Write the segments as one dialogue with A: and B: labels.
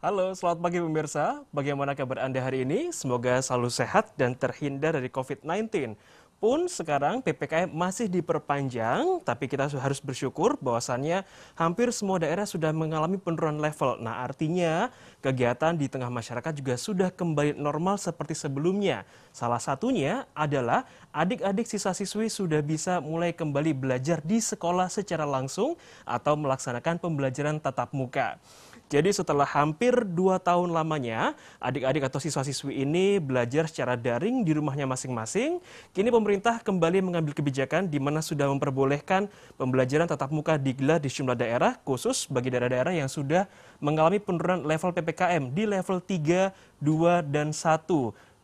A: Halo, selamat pagi pemirsa. Bagaimana kabar Anda hari ini? Semoga selalu sehat dan terhindar dari COVID-19. Pun sekarang PPKM masih diperpanjang, tapi kita harus bersyukur bahwasannya hampir semua daerah sudah mengalami penurunan level. Nah, artinya kegiatan di tengah masyarakat juga sudah kembali normal seperti sebelumnya. Salah satunya adalah adik-adik siswa-siswi sudah bisa mulai kembali belajar di sekolah secara langsung atau melaksanakan pembelajaran tatap muka. Jadi setelah hampir 2 tahun lamanya, adik-adik atau siswa-siswi ini belajar secara daring di rumahnya masing-masing. Kini pemerintah kembali mengambil kebijakan di mana sudah memperbolehkan pembelajaran tatap muka digelar di sejumlah daerah, khusus bagi daerah-daerah yang sudah mengalami penurunan level PPKM di level 3, 2, dan 1.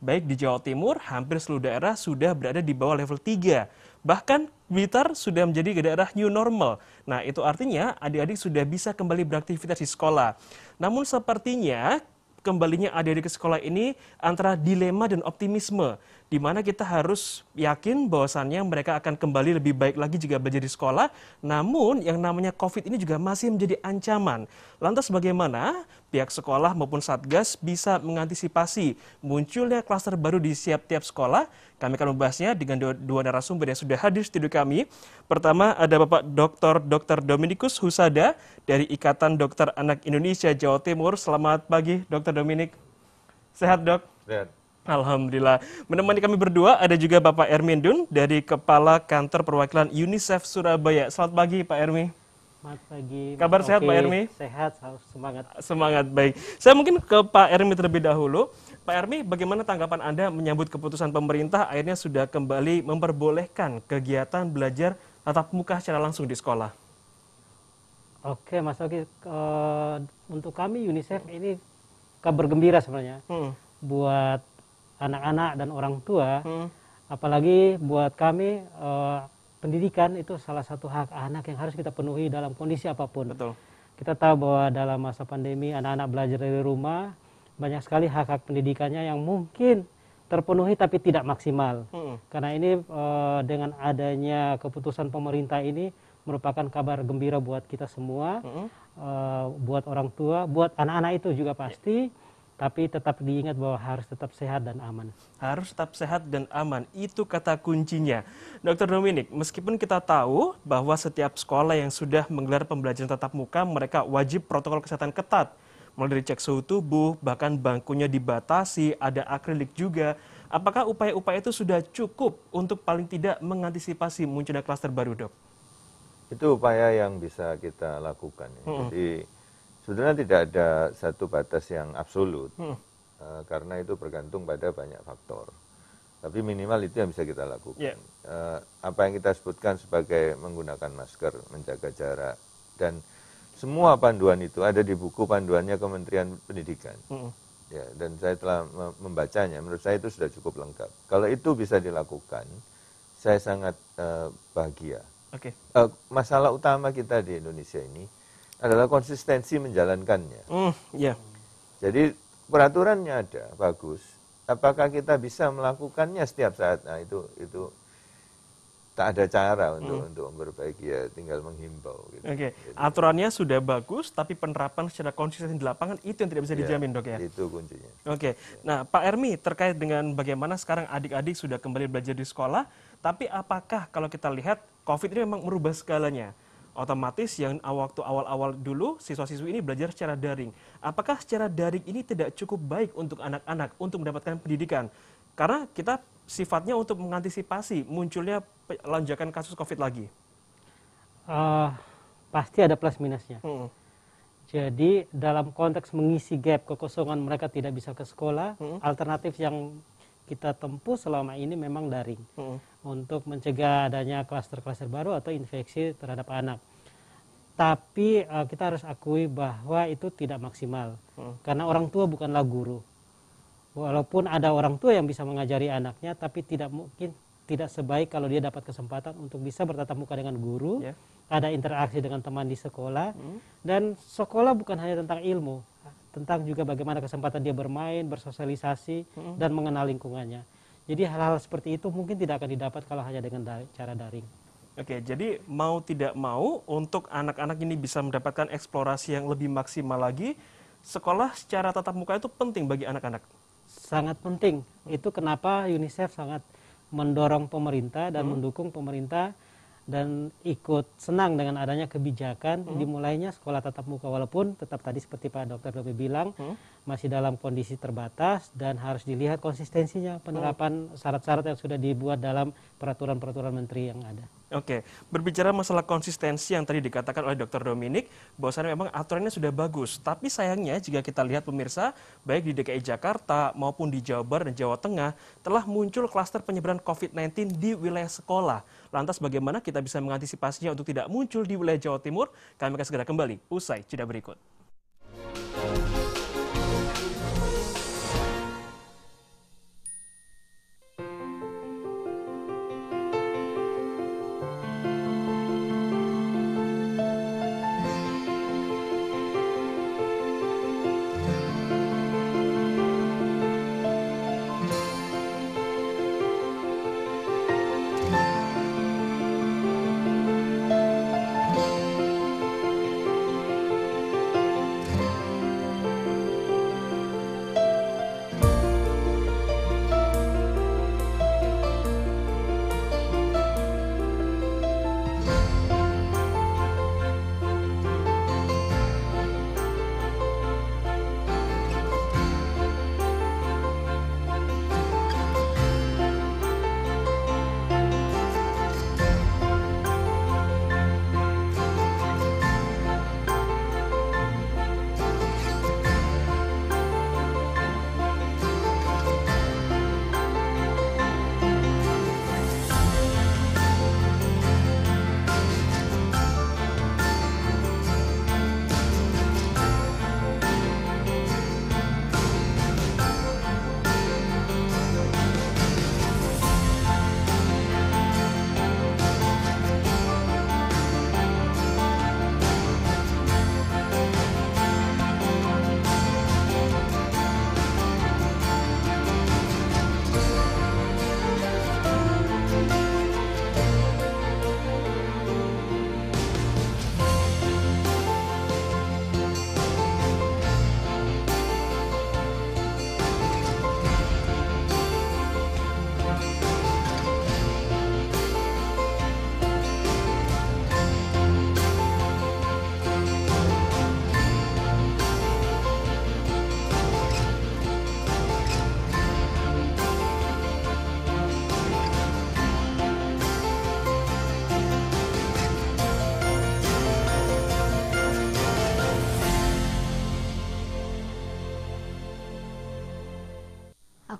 A: Baik di Jawa Timur, hampir seluruh daerah sudah berada di bawah level 3. Bahkan Blitar sudah menjadi daerah new normal. Nah, itu artinya adik-adik sudah bisa kembali beraktivitas di sekolah. Namun sepertinya kembalinya adik-adik ke sekolah ini antara dilema dan optimisme, di mana kita harus yakin bahwasannya mereka akan kembali lebih baik lagi jika belajar di sekolah. Namun yang namanya COVID ini juga masih menjadi ancaman. Lantas bagaimana pihak sekolah maupun Satgas bisa mengantisipasi munculnya klaster baru di tiap sekolah? Kami akan membahasnya dengan dua narasumber yang sudah hadir di studio kami. Pertama ada Bapak Dr. Dominikus Husada dari Ikatan Dokter Anak Indonesia Jawa Timur. Selamat pagi, Dr. Dominik. Sehat, Dok?
B: Sehat.
A: Alhamdulillah. Menemani kami berdua ada juga Bapak Ermin Dun dari Kepala Kantor Perwakilan UNICEF Surabaya. Selamat pagi, Pak Ermi.
C: Selamat pagi.
A: Kabar sehat, Pak Ermi?
C: Sehat, semangat.
A: Semangat, baik. Saya mungkin ke Pak Ermi terlebih dahulu. Pak Ermi, bagaimana tanggapan Anda menyambut keputusan pemerintah akhirnya sudah kembali memperbolehkan kegiatan belajar tatap muka secara langsung di sekolah?
C: Oke, Mas Oki, untuk kami UNICEF ini kabar gembira sebenarnya buat anak-anak dan orang tua, apalagi buat kami pendidikan itu salah satu hak anak yang harus kita penuhi dalam kondisi apapun.
A: Betul.
C: Kita tahu bahwa dalam masa pandemi anak-anak belajar dari rumah, banyak sekali hak-hak pendidikannya yang mungkin terpenuhi tapi tidak maksimal. Karena ini dengan adanya keputusan pemerintah ini merupakan kabar gembira buat kita semua, buat orang tua, buat anak-anak itu juga pasti. Tapi tetap diingat bahwa harus tetap sehat dan aman.
A: Harus tetap sehat dan aman, itu kata kuncinya. Dr. Dominik, meskipun kita tahu bahwa setiap sekolah yang sudah menggelar pembelajaran tatap muka, mereka wajib protokol kesehatan ketat. Mulai dari cek suhu tubuh, bahkan bangkunya dibatasi, ada akrilik juga. Apakah upaya-upaya itu sudah cukup untuk paling tidak mengantisipasi munculnya klaster baru, Dok?
B: Itu upaya yang bisa kita lakukan. Jadi sebenarnya tidak ada satu batas yang absolut, karena itu bergantung pada banyak faktor. Tapi minimal itu yang bisa kita lakukan. Apa yang kita sebutkan sebagai menggunakan masker, menjaga jarak, dan semua panduan itu ada di buku panduannya Kementerian Pendidikan. Ya, dan saya telah membacanya, menurut saya itu sudah cukup lengkap. Kalau itu bisa dilakukan, saya sangat bahagia. Masalah utama kita di Indonesia ini adalah konsistensi menjalankannya. Jadi peraturannya ada, bagus. Apakah kita bisa melakukannya setiap saat? Nah itu tak ada cara untuk memperbaiki, ya tinggal menghimbau. Gitu.
A: Aturannya sudah bagus, tapi penerapan secara konsisten di lapangan itu yang tidak bisa dijamin, Dok ya?
B: Itu kuncinya.
A: Nah Pak Ermi, terkait dengan bagaimana sekarang adik-adik sudah kembali belajar di sekolah, tapi apakah kalau kita lihat COVID ini memang merubah segalanya? Otomatis yang waktu awal-awal dulu siswa-siswi ini belajar secara daring. Apakah secara daring ini tidak cukup baik untuk anak-anak untuk mendapatkan pendidikan? Karena kita sifatnya untuk mengantisipasi munculnya lonjakan kasus COVID lagi.
C: Pasti ada plus minusnya. Jadi dalam konteks mengisi gap kekosongan mereka tidak bisa ke sekolah, alternatif yang kita tempuh selama ini memang daring untuk mencegah adanya klaster-klaster baru atau infeksi terhadap anak. Tapi kita harus akui bahwa itu tidak maksimal karena orang tua bukanlah guru. Walaupun ada orang tua yang bisa mengajari anaknya, tapi tidak sebaik kalau dia dapat kesempatan untuk bisa bertatap muka dengan guru, ada interaksi dengan teman di sekolah, dan sekolah bukan hanya tentang ilmu, tentang juga bagaimana kesempatan dia bermain, bersosialisasi, dan mengenal lingkungannya. Jadi hal-hal seperti itu mungkin tidak akan didapat kalau hanya dengan cara daring.
A: Jadi mau tidak mau untuk anak-anak ini bisa mendapatkan eksplorasi yang lebih maksimal lagi, sekolah secara tatap muka itu penting bagi anak-anak.
C: Sangat penting. Itu kenapa UNICEF sangat mendorong pemerintah dan mendukung pemerintah dan ikut senang dengan adanya kebijakan dimulainya sekolah tatap muka, walaupun tetap tadi seperti Pak Dr. Dobe bilang masih dalam kondisi terbatas dan harus dilihat konsistensinya penerapan syarat-syarat yang sudah dibuat dalam peraturan-peraturan menteri yang ada.
A: Oke, berbicara masalah konsistensi yang tadi dikatakan oleh Dr. Dominik, bahwasannya memang aturannya sudah bagus. Tapi sayangnya jika kita lihat pemirsa, baik di DKI Jakarta maupun di Jawa Barat dan Jawa Tengah, telah muncul klaster penyebaran COVID-19 di wilayah sekolah. Lantas bagaimana kita bisa mengantisipasinya untuk tidak muncul di wilayah Jawa Timur? Kami akan segera kembali usai jeda berikut.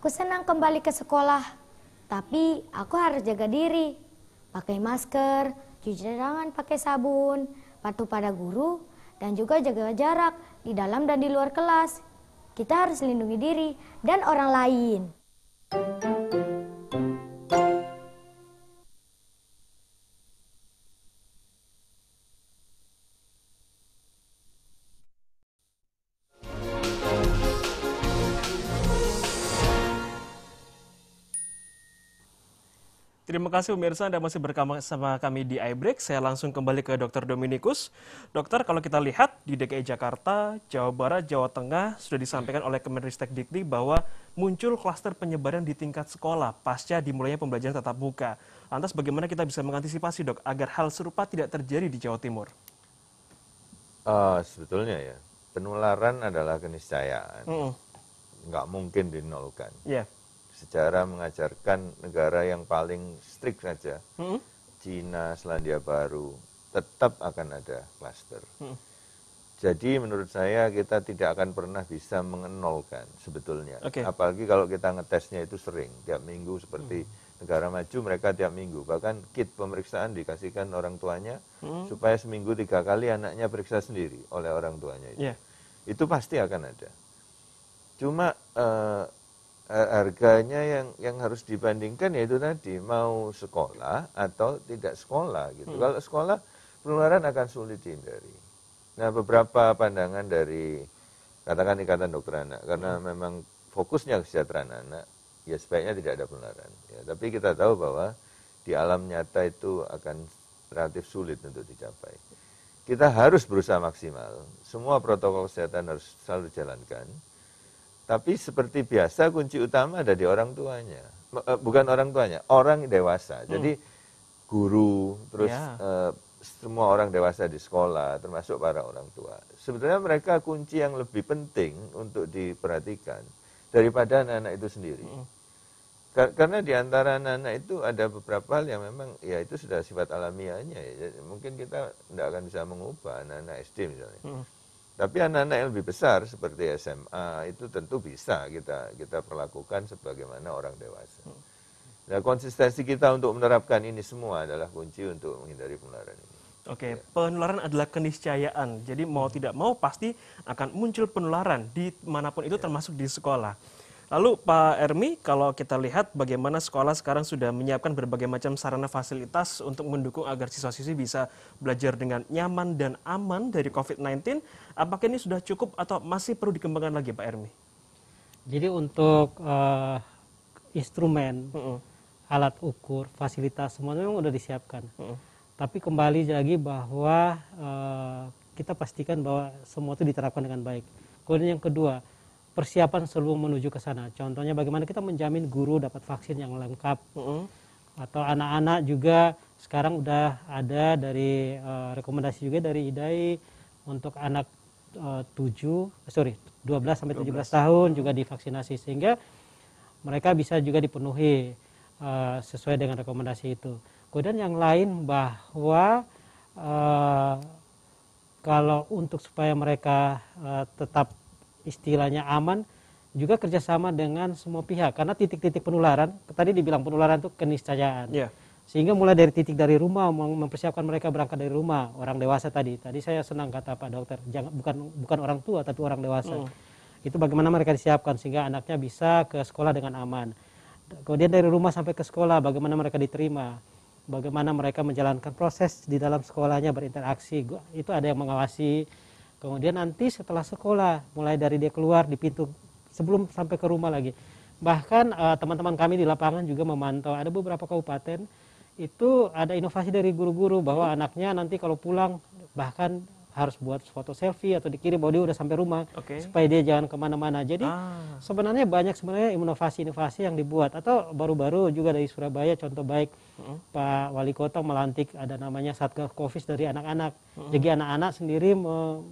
D: Aku senang kembali ke sekolah, tapi aku harus jaga diri. Pakai masker, cuci tangan pakai sabun, patuh pada guru, dan juga jaga jarak di dalam dan di luar kelas. Kita harus lindungi diri dan orang lain.
A: Terima kasih pemirsa, Anda masih bersama kami di iBreak. Saya langsung kembali ke Dr. Dominikus. Dokter, kalau kita lihat di DKI Jakarta, Jawa Barat, Jawa Tengah, sudah disampaikan oleh Kemendikbud bahwa muncul klaster penyebaran di tingkat sekolah pasca dimulainya pembelajaran tatap muka. Lantas bagaimana kita bisa mengantisipasi, Dok, agar hal serupa tidak terjadi di Jawa Timur?
B: Sebetulnya ya, penularan adalah keniscayaan. Nggak mungkin dinolkan.
A: Yeah.
B: Sejarah mengajarkan negara yang paling strict saja, Cina, Selandia Baru, tetap akan ada klaster. Jadi menurut saya kita tidak akan pernah bisa mengenolkan sebetulnya.
A: Okay.
B: Apalagi kalau kita ngetesnya itu sering, tiap minggu seperti negara maju mereka tiap minggu. Bahkan kit pemeriksaan dikasihkan orang tuanya supaya seminggu 3 kali anaknya periksa sendiri oleh orang tuanya itu.
A: Yeah.
B: Itu pasti akan ada. Cuma harganya yang harus dibandingkan yaitu tadi mau sekolah atau tidak sekolah gitu. Kalau sekolah penularan akan sulit dihindari. Nah, beberapa pandangan dari katakan Ikatan Dokter Anak karena memang fokusnya kesejahteraan anak, ya sebaiknya tidak ada penularan. Ya, tapi kita tahu bahwa di alam nyata itu akan relatif sulit untuk dicapai. kita harus berusaha maksimal. Semua protokol kesehatan harus selalu dijalankan. Tapi seperti biasa kunci utama ada di orang tuanya. Bukan orang tuanya, orang dewasa. Jadi guru, terus semua orang dewasa di sekolah, termasuk para orang tua. Sebetulnya mereka kunci yang lebih penting untuk diperhatikan daripada anak-anak itu sendiri. Karena di antara anak-anak itu ada beberapa hal yang memang ya itu sudah sifat alamiahnya ya. Jadi, mungkin kita tidak akan bisa mengubah anak-anak SD misalnya. Tapi anak-anak yang lebih besar seperti SMA itu tentu bisa kita perlakukan sebagaimana orang dewasa. Nah, konsistensi kita untuk menerapkan ini semua adalah kunci untuk menghindari penularan ini.
A: Oke, penularan adalah keniscayaan. Jadi mau tidak mau pasti akan muncul penularan di manapun itu termasuk di sekolah. Lalu Pak Ermi, kalau kita lihat bagaimana sekolah sekarang sudah menyiapkan berbagai macam sarana fasilitas untuk mendukung agar siswa-siswi bisa belajar dengan nyaman dan aman dari COVID-19, apakah ini sudah cukup atau masih perlu dikembangkan lagi Pak Ermi?
C: Jadi untuk instrumen, alat ukur, fasilitas semuanya memang sudah disiapkan. Tapi kembali lagi bahwa kita pastikan bahwa semua itu diterapkan dengan baik. Kemudian yang kedua, persiapan sebelum menuju ke sana. Contohnya bagaimana kita menjamin guru dapat vaksin yang lengkap. Atau anak-anak juga sekarang udah ada dari rekomendasi juga dari IDAI untuk anak 12 sampai 17 tahun juga divaksinasi sehingga mereka bisa juga dipenuhi sesuai dengan rekomendasi itu. Kemudian yang lain bahwa kalau untuk supaya mereka tetap istilahnya aman, juga kerjasama dengan semua pihak. Karena titik-titik penularan, tadi dibilang penularan itu keniscayaan. Sehingga mulai dari titik dari rumah, mempersiapkan mereka berangkat dari rumah, orang dewasa tadi. Tadi saya senang kata Pak Dokter, bukan orang tua tapi orang dewasa. Itu bagaimana mereka disiapkan sehingga anaknya bisa ke sekolah dengan aman. Kemudian dari rumah sampai ke sekolah, bagaimana mereka diterima. Bagaimana mereka menjalankan proses di dalam sekolahnya berinteraksi. Itu ada yang mengawasi. Kemudian nanti setelah sekolah, mulai dari dia keluar di pintu sebelum sampai ke rumah lagi. Bahkan teman-teman kami di lapangan juga memantau, ada beberapa kabupaten itu ada inovasi dari guru-guru bahwa anaknya nanti kalau pulang bahkan harus buat foto selfie atau dikirim bahwa dia udah sampai rumah supaya dia jangan kemana-mana. Jadi sebenarnya banyak inovasi-inovasi yang dibuat. Atau baru-baru juga dari Surabaya contoh baik Pak Wali Kota melantik ada namanya Satgas Covid dari anak-anak. Jadi anak-anak sendiri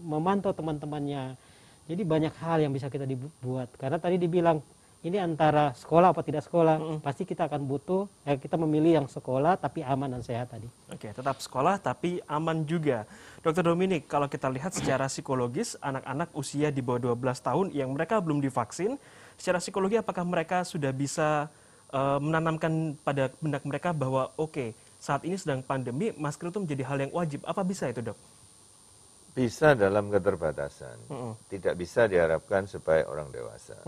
C: memantau teman-temannya. Jadi banyak hal yang bisa kita dibuat. Karena tadi dibilang ini antara sekolah apa tidak sekolah, pasti kita akan butuh, kita memilih yang sekolah tapi aman dan sehat tadi.
A: Oke, tetap sekolah tapi aman juga. Dr. Dominik, kalau kita lihat secara psikologis, anak-anak usia di bawah 12 tahun yang mereka belum divaksin, secara psikologi apakah mereka sudah bisa menanamkan pada benak mereka bahwa saat ini sedang pandemi, masker itu menjadi hal yang wajib. Apa bisa itu, Dok?
B: Bisa dalam keterbatasan. Tidak bisa diharapkan supaya orang dewasa.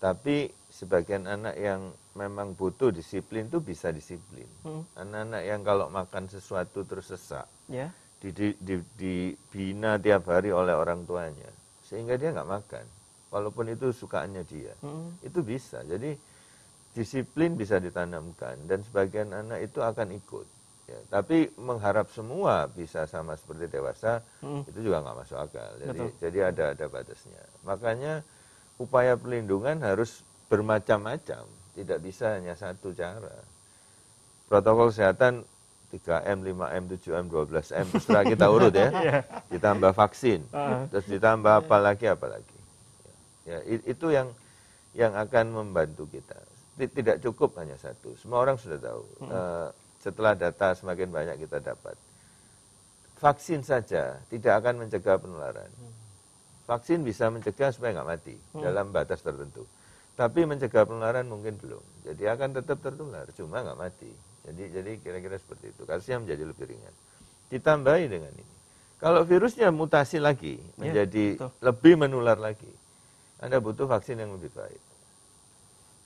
B: Tapi sebagian anak yang memang butuh disiplin itu bisa disiplin. Anak-anak yang kalau makan sesuatu terus sesak, dibina tiap hari oleh orang tuanya, sehingga dia nggak makan, walaupun itu sukaannya dia, itu bisa. Jadi disiplin bisa ditanamkan dan sebagian anak itu akan ikut. Ya, tapi mengharap semua bisa sama seperti dewasa itu juga nggak masuk akal. Jadi ada batasnya. Makanya upaya pelindungan harus bermacam-macam, tidak bisa hanya satu cara. Protokol kesehatan 3M, 5M, 7M, 12M, setelah kita urut ya, ditambah vaksin, terus ditambah apa lagi. Ya, itu yang akan membantu kita. Tidak cukup hanya satu, semua orang sudah tahu. Setelah data semakin banyak kita dapat, vaksin saja tidak akan mencegah penularan. Vaksin bisa mencegah supaya nggak mati dalam batas tertentu. Tapi mencegah penularan mungkin belum. Jadi akan tetap tertular, cuma nggak mati. Jadi kira-kira seperti itu. Kasusnya menjadi lebih ringan. Ditambahi dengan ini. Kalau virusnya mutasi lagi, menjadi lebih menular lagi, Anda butuh vaksin yang lebih baik.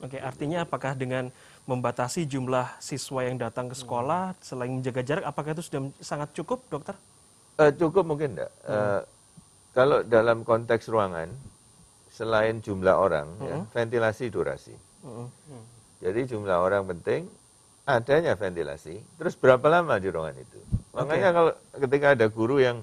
A: Oke, artinya apakah dengan membatasi jumlah siswa yang datang ke sekolah, selain menjaga jarak, apakah itu sudah sangat cukup, dokter?
B: Cukup mungkin enggak. Kalau dalam konteks ruangan, selain jumlah orang, ventilasi durasi. Jadi jumlah orang penting, adanya ventilasi. Terus berapa lama di ruangan itu? Makanya kalau ketika ada guru yang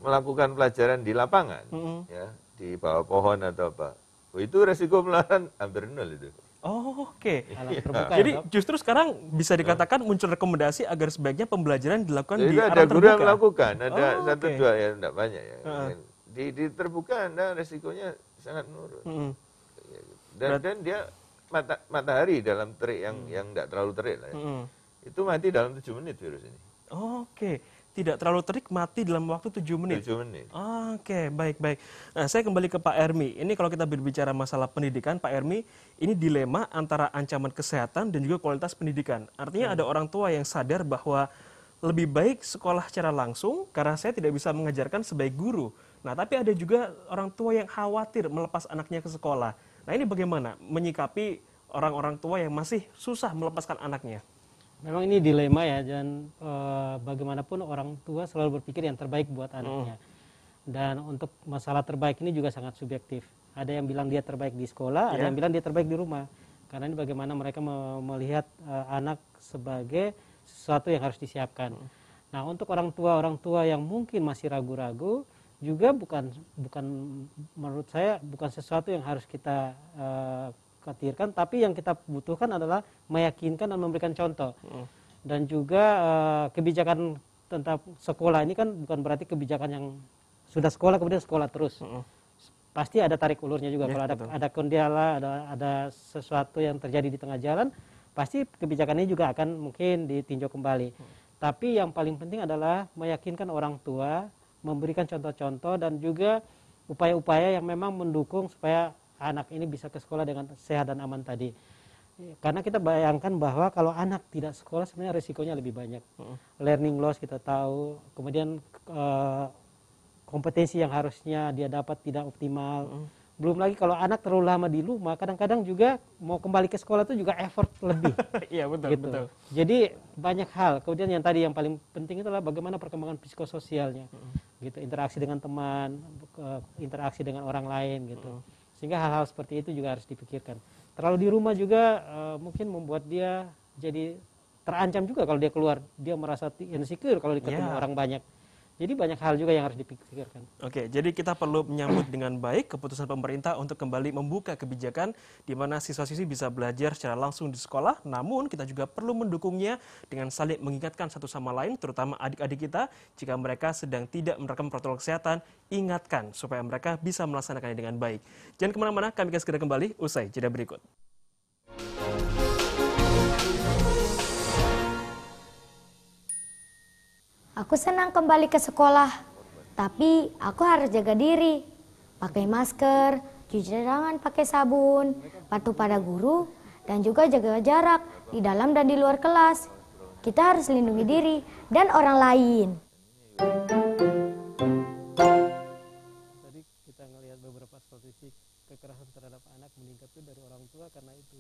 B: melakukan pelajaran di lapangan, ya di bawah pohon atau apa, itu resiko penularan hampir nol itu.
A: Oh, oke.
C: Terbuka,
A: Jadi
C: ya, Dok?
A: justru sekarang bisa dikatakan muncul rekomendasi agar sebaiknya pembelajaran dilakukan
B: Jadi
A: di
B: ada
A: alam
B: guru
A: terbuka.
B: yang melakukan, ada
A: Oh,
B: satu
A: oke.
B: dua ya enggak banyak ya. Di terbuka Anda resikonya sangat menurun. Dan dia matahari dalam terik yang enggak terlalu terik lah ya. Itu mati dalam 7 menit virus ini.
A: Oke, tidak terlalu terik, mati dalam waktu 7 menit.
B: 7 menit.
A: Oke, baik-baik. Nah, saya kembali ke Pak Ermi. Ini kalau kita berbicara masalah pendidikan, Pak Ermi, ini dilema antara ancaman kesehatan dan juga kualitas pendidikan. Artinya ada orang tua yang sadar bahwa lebih baik sekolah secara langsung karena saya tidak bisa mengajarkan sebaik guru. Nah, tapi ada juga orang tua yang khawatir melepas anaknya ke sekolah. Nah, ini bagaimana menyikapi orang-orang tua yang masih susah melepaskan anaknya?
C: Memang ini dilema ya, dan bagaimanapun orang tua selalu berpikir yang terbaik buat anaknya. Dan untuk masalah terbaik ini juga sangat subjektif. Ada yang bilang dia terbaik di sekolah, ada yang bilang dia terbaik di rumah. Karena ini bagaimana mereka melihat anak sebagai sesuatu yang harus disiapkan. Nah, untuk orang tua yang mungkin masih ragu-ragu, juga bukan menurut saya bukan sesuatu yang harus kita khawatirkan, tapi yang kita butuhkan adalah meyakinkan dan memberikan contoh. Dan juga kebijakan tentang sekolah ini kan bukan berarti kebijakan yang sudah sekolah kemudian sekolah terus. Pasti ada tarik ulurnya juga. Kalau ada kendala, ada sesuatu yang terjadi di tengah jalan, pasti kebijakan ini juga akan mungkin ditinjau kembali. Tapi yang paling penting adalah meyakinkan orang tua, memberikan contoh-contoh dan juga upaya-upaya yang memang mendukung supaya anak ini bisa ke sekolah dengan sehat dan aman tadi. Karena kita bayangkan bahwa kalau anak tidak sekolah sebenarnya risikonya lebih banyak. Learning loss kita tahu, kemudian kompetensi yang harusnya dia dapat tidak optimal. Belum lagi kalau anak terlalu lama di rumah, kadang-kadang juga mau kembali ke sekolah itu juga effort lebih.
A: Iya, betul,
C: gitu.
A: betul.
C: Jadi banyak hal. Kemudian yang tadi yang paling penting itu adalah bagaimana perkembangan psikososialnya. Gitu, interaksi dengan teman, interaksi dengan orang lain gitu. Sehingga hal-hal seperti itu juga harus dipikirkan. Terlalu di rumah juga mungkin membuat dia jadi terancam juga kalau dia keluar. Dia merasa insecure kalau ketemu orang banyak. Jadi banyak hal juga yang harus dipikirkan.
A: Oke, jadi kita perlu menyambut dengan baik keputusan pemerintah untuk kembali membuka kebijakan di mana siswa-siswi bisa belajar secara langsung di sekolah. Namun kita juga perlu mendukungnya dengan saling mengingatkan satu sama lain, terutama adik-adik kita. Jika mereka sedang tidak menerapkan protokol kesehatan, ingatkan supaya mereka bisa melaksanakannya dengan baik. Jangan kemana-mana, kami akan segera kembali usai jeda berikut.
D: Aku senang kembali ke sekolah, tapi aku harus jaga diri. Pakai masker, cuci tangan pakai sabun, patuh pada guru, dan juga jaga jarak di dalam dan di luar kelas. Kita harus lindungi diri dan orang lain.
C: Tadi kita ngelihat beberapa statistik kekerasan terhadap anak meningkat itu dari orang tua karena itu.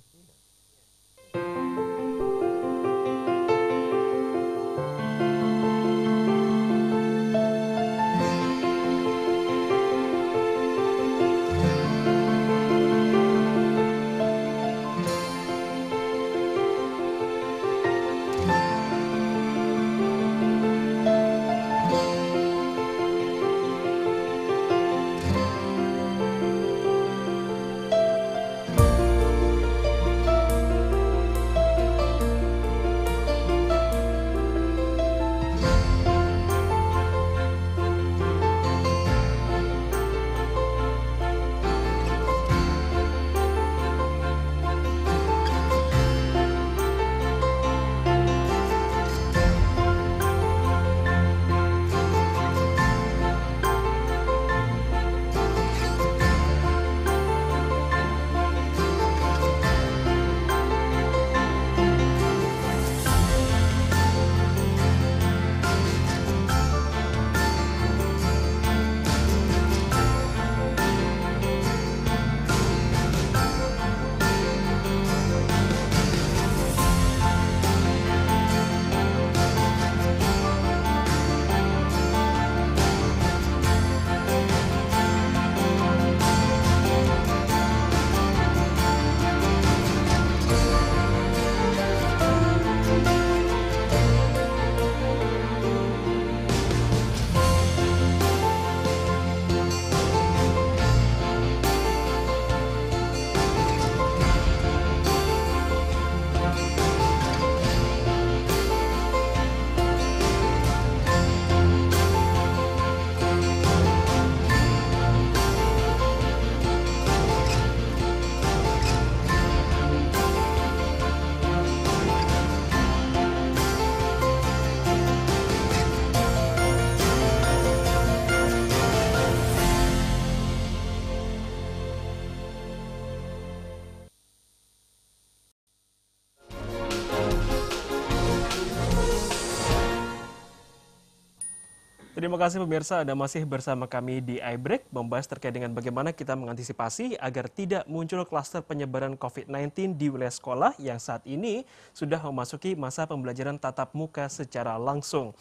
A: Terima kasih pemirsa, Anda masih bersama kami di iBreak, membahas terkait dengan bagaimana kita mengantisipasi agar tidak muncul klaster penyebaran COVID-19 di wilayah sekolah yang saat ini sudah memasuki masa pembelajaran tatap muka secara langsung.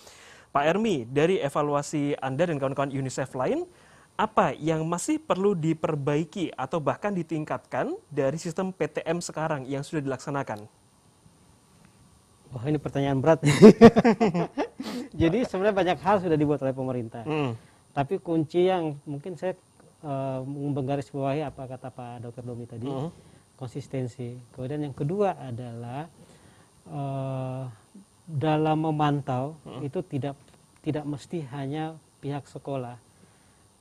A: Pak Ermi, dari evaluasi Anda dan kawan-kawan UNICEF lain, apa yang masih perlu diperbaiki atau bahkan ditingkatkan dari sistem PTM sekarang yang sudah dilaksanakan?
C: Wah, ini pertanyaan berat. Jadi sebenarnya banyak hal sudah dibuat oleh pemerintah. Tapi kunci yang mungkin saya menggarisbawahi apa kata Pak Dr. Domi tadi, konsistensi. Kemudian yang kedua adalah dalam memantau itu tidak mesti hanya pihak sekolah.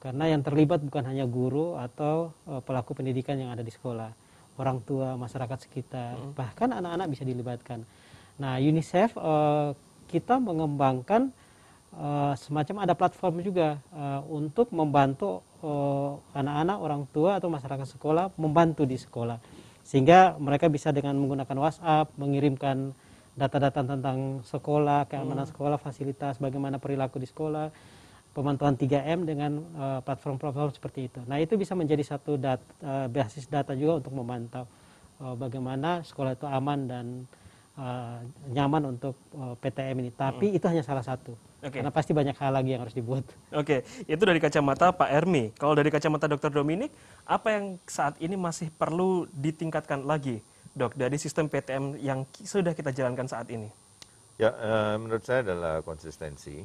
C: Karena yang terlibat bukan hanya guru atau pelaku pendidikan yang ada di sekolah. Orang tua, masyarakat sekitar, bahkan anak-anak bisa dilibatkan. Nah, UNICEF kita mengembangkan semacam ada platform juga untuk membantu anak-anak, orang tua atau masyarakat sekolah membantu di sekolah. Sehingga mereka bisa dengan menggunakan WhatsApp, mengirimkan data-data tentang sekolah, keamanan sekolah, fasilitas, bagaimana perilaku di sekolah, pemantauan 3M dengan platform-platform seperti itu. Nah, itu bisa menjadi satu basis data juga untuk memantau bagaimana sekolah itu aman dan nyaman untuk PTM ini. Tapi itu hanya salah satu. Karena pasti banyak hal lagi yang harus dibuat.
A: Oke, itu dari kacamata Pak Ermi. Kalau dari kacamata Dr. Dominik, apa yang saat ini masih perlu ditingkatkan lagi, Dok, dari sistem PTM yang sudah kita jalankan saat ini?
B: Ya, menurut saya adalah konsistensi.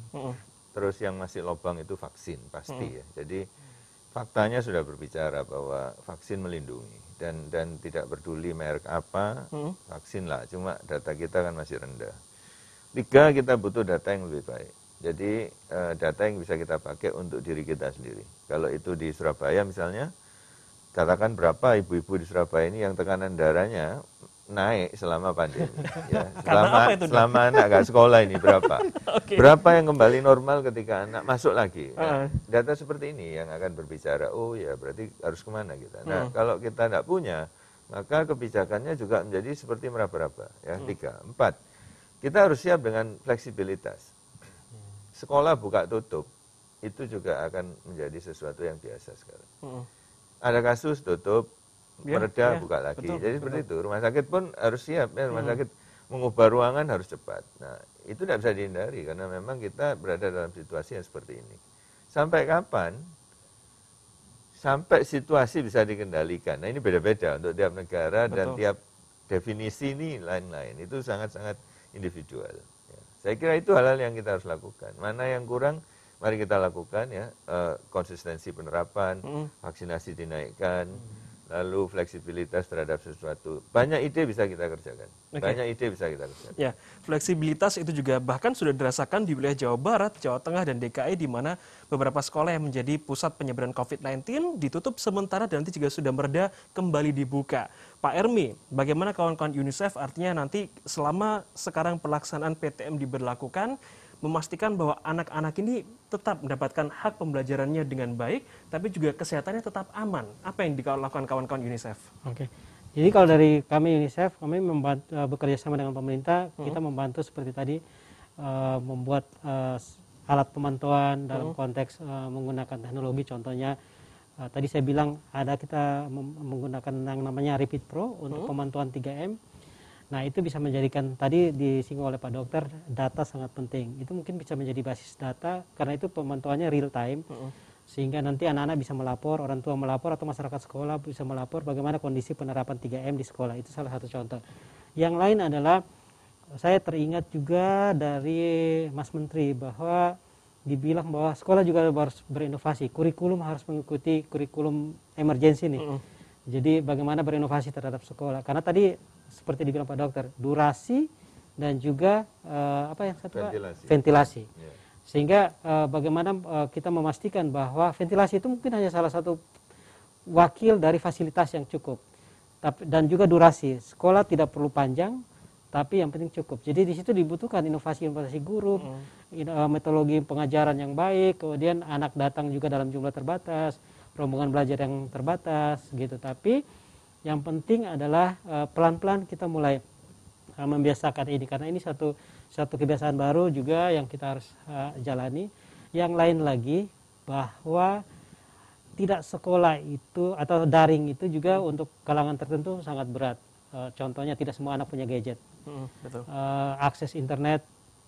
B: Terus yang masih lubang itu vaksin, pasti ya. Jadi faktanya sudah berbicara bahwa vaksin melindungi. Dan tidak peduli merek apa, vaksin lah. Cuma data kita kan masih rendah. 3, kita butuh data yang lebih baik. Jadi data yang bisa kita pakai untuk diri kita sendiri. Kalau itu di Surabaya misalnya, katakan berapa ibu-ibu di Surabaya ini yang tekanan darahnya naik selama pandemi. Ya. Selama anak gak sekolah ini berapa? Berapa yang kembali normal ketika anak masuk lagi? Nah, data seperti ini yang akan berbicara, oh ya berarti harus kemana kita. Nah, kalau kita tidak punya, maka kebijakannya juga menjadi seperti meraba-raba. Ya, 3, 4. Kita harus siap dengan fleksibilitas. Sekolah buka tutup, itu juga akan menjadi sesuatu yang biasa sekarang. Ada kasus tutup, mereda, buka lagi. Betul, jadi seperti itu. Rumah sakit pun harus siap. Ya, rumah sakit mengubah ruangan harus cepat. Nah, itu tidak bisa dihindari karena memang kita berada dalam situasi yang seperti ini. Sampai kapan? Sampai situasi bisa dikendalikan. Nah, ini beda-beda untuk tiap negara dan tiap definisi ini lain-lain. Itu sangat-sangat individual. Ya. Saya kira itu hal-hal yang kita harus lakukan. Mana yang kurang, mari kita lakukan ya. Konsistensi penerapan, vaksinasi dinaikkan, lalu fleksibilitas terhadap sesuatu. Banyak ide bisa kita kerjakan. Banyak ide bisa kita kerjakan.
A: Ya, fleksibilitas itu juga bahkan sudah dirasakan di wilayah Jawa Barat, Jawa Tengah, dan DKI, di mana beberapa sekolah yang menjadi pusat penyebaran COVID-19 ditutup sementara dan nanti juga sudah mereda kembali dibuka. Pak Ermi, bagaimana kawan-kawan UNICEF artinya nanti selama sekarang pelaksanaan PTM diberlakukan, memastikan bahwa anak-anak ini tetap mendapatkan hak pembelajarannya dengan baik, tapi juga kesehatannya tetap aman. Apa yang dilakukan kawan-kawan UNICEF?
C: Oke. Jadi kalau dari kami UNICEF, kami bekerja sama dengan pemerintah, kita membantu seperti tadi, membuat alat pemantauan dalam konteks menggunakan teknologi. Contohnya, tadi saya bilang ada kita menggunakan yang namanya Repeat Pro untuk pemantauan 3M. Nah, itu bisa menjadikan, tadi disinggung oleh Pak Dokter, data sangat penting. Itu mungkin bisa menjadi basis data, karena itu pemantauannya real time, sehingga nanti anak-anak bisa melapor, orang tua melapor, atau masyarakat sekolah bisa melapor bagaimana kondisi penerapan 3M di sekolah. Itu salah satu contoh. Yang lain adalah, saya teringat juga dari Mas Menteri, bahwa dibilang bahwa sekolah juga harus berinovasi. Kurikulum harus mengikuti kurikulum emergensi nih. Jadi bagaimana berinovasi terhadap sekolah. Karena tadi seperti dibilang Pak Dokter, durasi dan juga apa yang satu ventilasi. Yeah. Sehingga bagaimana kita memastikan bahwa ventilasi itu mungkin hanya salah satu wakil dari fasilitas yang cukup. Dan juga durasi. Sekolah tidak perlu panjang, tapi yang penting cukup. Jadi di situ dibutuhkan inovasi-inovasi guru, metodologi pengajaran yang baik, kemudian anak datang juga dalam jumlah terbatas, rombongan belajar yang terbatas gitu. Tapi yang penting adalah pelan-pelan kita mulai membiasakan ini, karena ini satu kebiasaan baru juga yang kita harus jalani. Yang lain lagi bahwa tidak sekolah itu atau daring itu juga untuk kalangan tertentu sangat berat. Contohnya tidak semua anak punya gadget.
A: Betul.
C: Akses internet,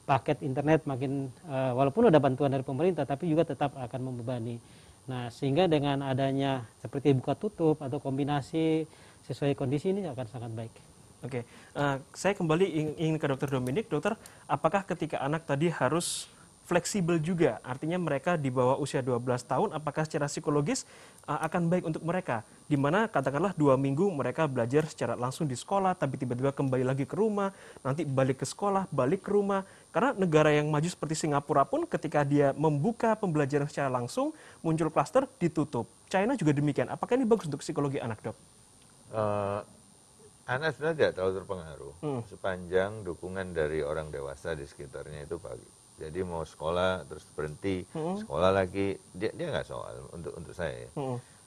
C: paket internet makin walaupun ada bantuan dari pemerintah tapi juga tetap akan membebani. Nah, sehingga dengan adanya seperti buka tutup atau kombinasi sesuai kondisi ini akan sangat baik.
A: Oke, saya kembali ingin ke Dokter Dominic. Dokter, apakah ketika anak tadi harus fleksibel juga? Artinya mereka di bawah usia 12 tahun, apakah secara psikologis akan baik untuk mereka? Di mana katakanlah 2 minggu mereka belajar secara langsung di sekolah, tapi tiba-tiba kembali lagi ke rumah, nanti balik ke sekolah, balik ke rumah. Karena negara yang maju seperti Singapura pun ketika dia membuka pembelajaran secara langsung, muncul klaster, ditutup. China juga demikian. Apakah ini bagus untuk psikologi anak, Dok?
B: Anak sebenarnya tidak terlalu terpengaruh sepanjang dukungan dari orang dewasa di sekitarnya itu bagus. Jadi mau sekolah terus berhenti, sekolah lagi, dia nggak soal untuk saya.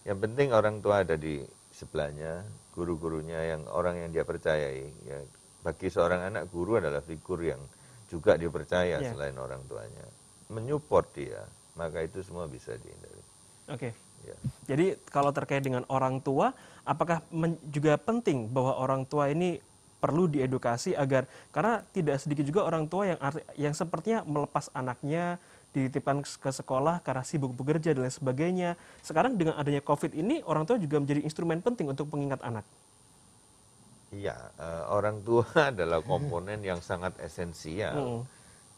B: Yang penting orang tua ada di sebelahnya, guru-gurunya, orang yang dia percayai. Ya, bagi seorang anak, guru adalah figur yang juga dipercaya selain orang tuanya. Menyupport dia, maka itu semua bisa dihindari.
A: Oke.
B: Ya.
A: Jadi kalau terkait dengan orang tua, apakah juga penting bahwa orang tua ini perlu diedukasi agar, karena tidak sedikit juga orang tua yang sepertinya melepas anaknya dititipkan ke sekolah karena sibuk bekerja dan lain sebagainya. Sekarang dengan adanya COVID ini, orang tua juga menjadi instrumen penting untuk mengingat anak.
B: Iya, orang tua adalah komponen yang sangat esensial.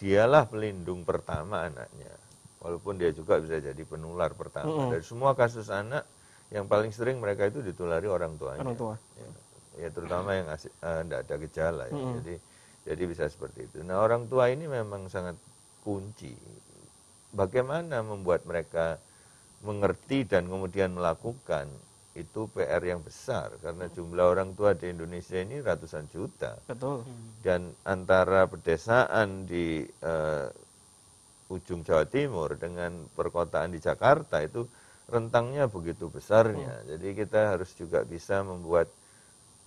B: Dialah pelindung pertama anaknya, walaupun dia juga bisa jadi penular pertama. Dari semua kasus anak, yang paling sering mereka itu ditulari orang tuanya.
A: Orang tua.
B: Ya terutama yang tidak ada gejala ya. Jadi bisa seperti itu. Nah, orang tua ini memang sangat kunci. Bagaimana membuat mereka mengerti dan kemudian melakukan, itu PR yang besar karena jumlah orang tua di Indonesia ini ratusan juta.
A: Betul.
B: Dan antara pedesaan di ujung Jawa Timur dengan perkotaan di Jakarta itu rentangnya begitu besarnya. Jadi kita harus juga bisa membuat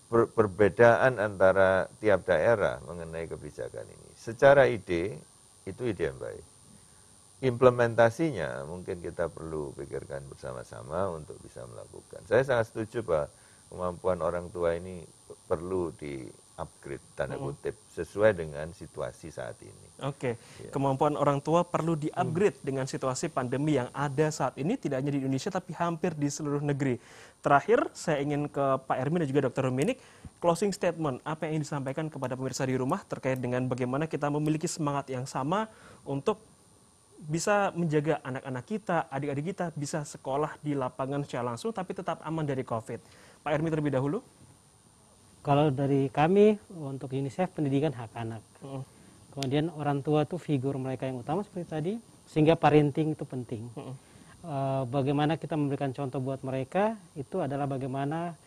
B: perbedaan antara tiap daerah mengenai kebijakan ini. Secara ide, itu ide yang baik. Implementasinya mungkin kita perlu pikirkan bersama-sama untuk bisa melakukan. Saya sangat setuju bahwa kemampuan orang tua ini perlu di-upgrade, tanda kutip, sesuai dengan situasi saat ini.
A: Oke, kemampuan orang tua perlu di-upgrade dengan situasi pandemi yang ada saat ini, tidak hanya di Indonesia tapi hampir di seluruh negeri. Terakhir, saya ingin ke Pak Ermi dan juga Dr. Dominic, closing statement, apa yang ingin disampaikan kepada pemirsa di rumah terkait dengan bagaimana kita memiliki semangat yang sama untuk bisa menjaga anak-anak kita, adik-adik kita bisa sekolah di lapangan secara langsung tapi tetap aman dari COVID. Pak Ermi terlebih dahulu.
C: Kalau dari kami, untuk UNICEF pendidikan hak anak. Kemudian orang tua itu figur mereka yang utama seperti tadi, sehingga parenting itu penting. Bagaimana kita memberikan contoh buat mereka, itu adalah bagaimana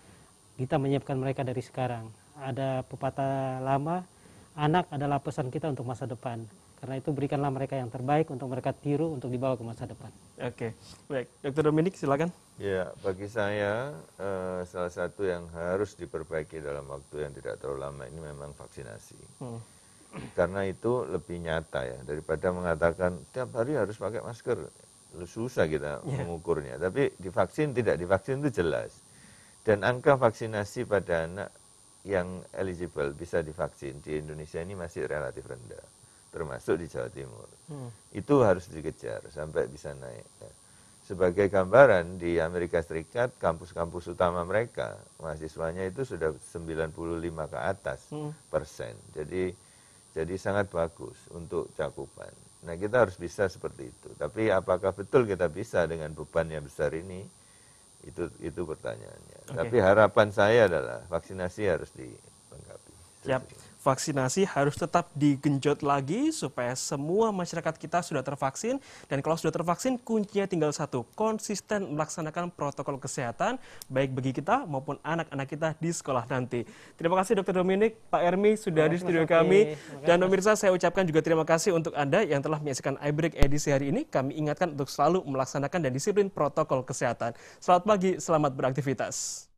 C: kita menyiapkan mereka dari sekarang. Ada pepatah lama, anak adalah pesan kita untuk masa depan. Karena itu berikanlah mereka yang terbaik untuk mereka tiru untuk dibawa ke masa depan.
A: Oke, baik. Dr. Dominic, silakan.
B: Ya, bagi saya salah satu yang harus diperbaiki dalam waktu yang tidak terlalu lama ini memang vaksinasi. Karena itu lebih nyata ya, daripada mengatakan tiap hari harus pakai masker. Susah kita mengukurnya. Tapi divaksin, tidak divaksin itu jelas. Dan angka vaksinasi pada anak yang eligible bisa divaksin di Indonesia ini masih relatif rendah. Termasuk di Jawa Timur. Itu harus dikejar sampai bisa naik. Sebagai gambaran, di Amerika Serikat, kampus-kampus utama mereka, mahasiswanya itu sudah 95 ke atas persen. Jadi sangat bagus untuk cakupan. Nah, kita harus bisa seperti itu. Tapi apakah betul kita bisa dengan beban yang besar ini? Itu pertanyaannya. Okay. Tapi harapan saya adalah vaksinasi harus dilengkapi.
A: Siap. Vaksinasi harus tetap digenjot lagi supaya semua masyarakat kita sudah tervaksin. Dan kalau sudah tervaksin, kuncinya tinggal satu, konsisten melaksanakan protokol kesehatan, baik bagi kita maupun anak-anak kita di sekolah nanti. Terima kasih Dr. Dominic, Pak Ermi sudah di studio kami. Dan pemirsa, saya ucapkan juga terima kasih untuk Anda yang telah menyaksikan iBreak edisi hari ini. Kami ingatkan untuk selalu melaksanakan dan disiplin protokol kesehatan. Selamat pagi, selamat beraktivitas.